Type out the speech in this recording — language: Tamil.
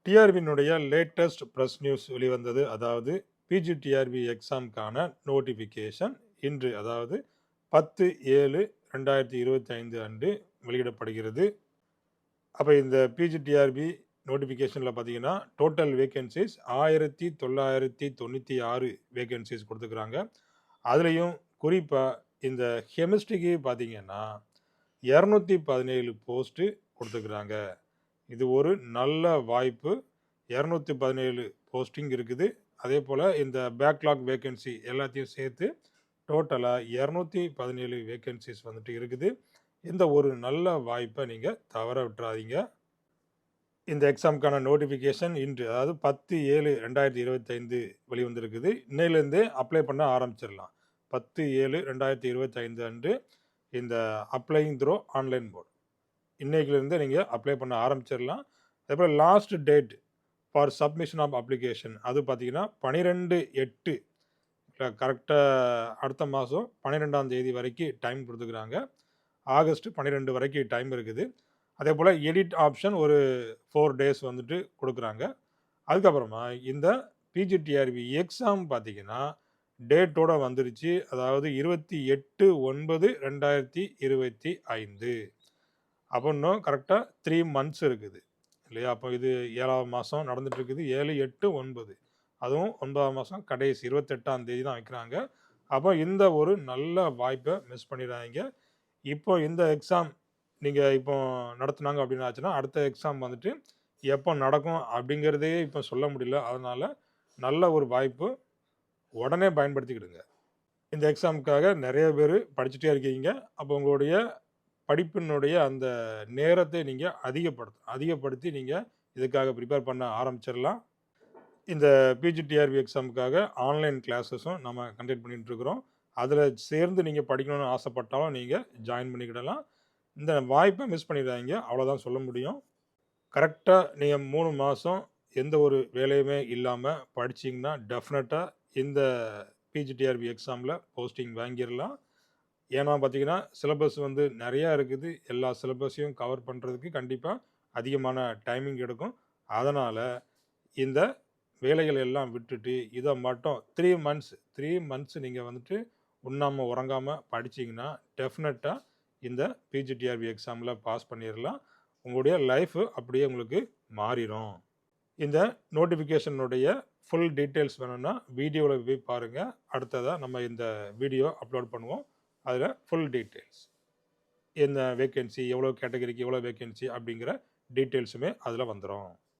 டிஆர்பியினுடைய லேட்டஸ்ட் பிரஸ் நியூஸ் வெளிவந்தது. அதாவது பிஜிடிஆர்பி எக்ஸாம்க்கான நோட்டிஃபிகேஷன் இன்று, அதாவது 10/7/2025 அன்று வெளியிடப்படுகிறது. அப்போ இந்த பிஜிடிஆர்பி நோட்டிஃபிகேஷனில் பார்த்தீங்கன்னா டோட்டல் வேகன்சிஸ் 1996 வேகன்சிஸ் கொடுத்துக்கிறாங்க. அதுலேயும் குறிப்பாக இந்த கெமிஸ்ட்ரிக்கு பார்த்தீங்கன்னா 217 போஸ்ட்டு கொடுத்துக்கிறாங்க. இது ஒரு நல்ல வாய்ப்பு. 217 போஸ்டிங் இருக்குது. அதே போல் இந்த பேக்லாக் வேகன்சி எல்லாத்தையும் சேர்த்து டோட்டலாக 217 வேகன்சிஸ் வந்துட்டு இருக்குது. இந்த ஒரு நல்ல வாய்ப்பை நீங்கள் தவற விட்டுறாதீங்க. இந்த எக்ஸாமுக்கான நோட்டிஃபிகேஷன் இன்று, அதாவது 10/7/2025 வெளிவந்திருக்குது. இன்னையிலேருந்தே அப்ளை பண்ண ஆரம்பிச்சிடலாம். 10/7/2025 அன்று இந்த அப்ளைங் த்ரோ ஆன்லைன் மோட் இன்னைக்கிலேருந்து நீங்கள் அப்ளை பண்ண ஆரம்பிச்சிடலாம். அதேபோல் last date for submission of application அது பார்த்தீங்கன்னா 12/8 கரெக்டாக அடுத்த மாதம் 12ஆம் தேதி வரைக்கும் டைம் கொடுத்துக்கிறாங்க. ஆகஸ்ட் 12 வரைக்கும் டைம் இருக்குது. அதே போல் எடிட் ஆப்ஷன் ஒரு 4 டேஸ் வந்துட்டு கொடுக்குறாங்க. அதுக்கப்புறமா இந்த பிஜிடிஆர்பி எக்ஸாம் பார்த்தீங்கன்னா டேட்டோட வந்துருச்சு. அதாவது 28/9/2025. அப்போ இன்னும் கரெக்டாக 3 மந்த்ஸ் இருக்குது இல்லையா? அப்போ இது 7ஆம் மாதம் நடந்துகிட்ருக்குது. 7, 8, 9, அதுவும் 9ஆம் மாதம் கடைசி 28ஆம் தேதி தான் வைக்கிறாங்க. அப்போ இந்த ஒரு நல்ல வாய்ப்பை மிஸ் பண்ணிடாதீங்க. இப்போ இந்த எக்ஸாம் நீங்கள் இப்போ நடத்துனாங்க அப்படின்னு ஆச்சுன்னா அடுத்த எக்ஸாம் வந்துட்டு எப்போ நடக்கும் அப்படிங்கிறதே இப்போ சொல்ல முடியல. அதனால் நல்ல ஒரு வாய்ப்பு, உடனே பயன்படுத்திக்கிடுங்க. இந்த எக்ஸாமுக்காக நிறைய பேர் படிச்சுட்டே இருக்கீங்க. அப்போ உங்களுடைய படிப்பினுடைய அந்த நேரத்தை நீங்கள் அதிகப்படுத்தி நீங்கள் இதுக்காக ப்ரிப்பேர் பண்ண ஆரம்பிச்சிடலாம். இந்த பிஜிடிஆர்பி எக்ஸாமுக்காக ஆன்லைன் கிளாஸஸும் நம்ம கண்டக்ட் பண்ணிகிட்ருக்குறோம். அதில் சேர்ந்து நீங்கள் படிக்கணும்னு ஆசைப்பட்டாலும் நீங்கள் ஜாயின் பண்ணிக்கிடலாம். இந்த வாய்ப்பை மிஸ் பண்ணிடாதீங்க, அவ்வளோதான் சொல்ல முடியும். கரெக்டாக நீங்கள் 3 மாதம் எந்த ஒரு வேலையுமே இல்லாமல் படிச்சிங்கன்னா டெஃபினட்டாக இந்த பிஜிடிஆர்பி எக்ஸாமில் போஸ்டிங் வாங்கிடலாம். ஏன்னா பார்த்தீங்கன்னா சிலபஸ் வந்து நிறையா இருக்குது. எல்லா சிலபஸையும் கவர் பண்ணுறதுக்கு கண்டிப்பாக அதிகமான டைமிங் எடுக்கும். அதனால் இந்த வேலைகள் எல்லாம் விட்டுட்டு இதை மட்டும் 3 மந்த்ஸ் நீங்கள் வந்துட்டு உண்ணாமல் உறங்காமல் படிச்சிங்கன்னா டெஃபினட்டாக இந்த பிஜிடிஆர்பி எக்ஸாமில் பாஸ் பண்ணிடலாம். உங்களுடைய லைஃபு அப்படியே உங்களுக்கு மாறிடும். இந்த நோட்டிஃபிகேஷனுடைய ஃபுல் டீட்டெயில்ஸ் வேணும்னா வீடியோவில் போய் பாருங்கள். அடுத்ததாக நம்ம இந்த வீடியோ அப்லோட் பண்ணுவோம். அதில் ஃபுல் டீட்டெயில்ஸ், என்ன வேக்கன்சி, எவ்வளோ கேட்டகரிக்கு எவ்வளோ வேக்கன்சி அப்படிங்கிற டீட்டெயில்ஸுமே அதில் வந்துடும்.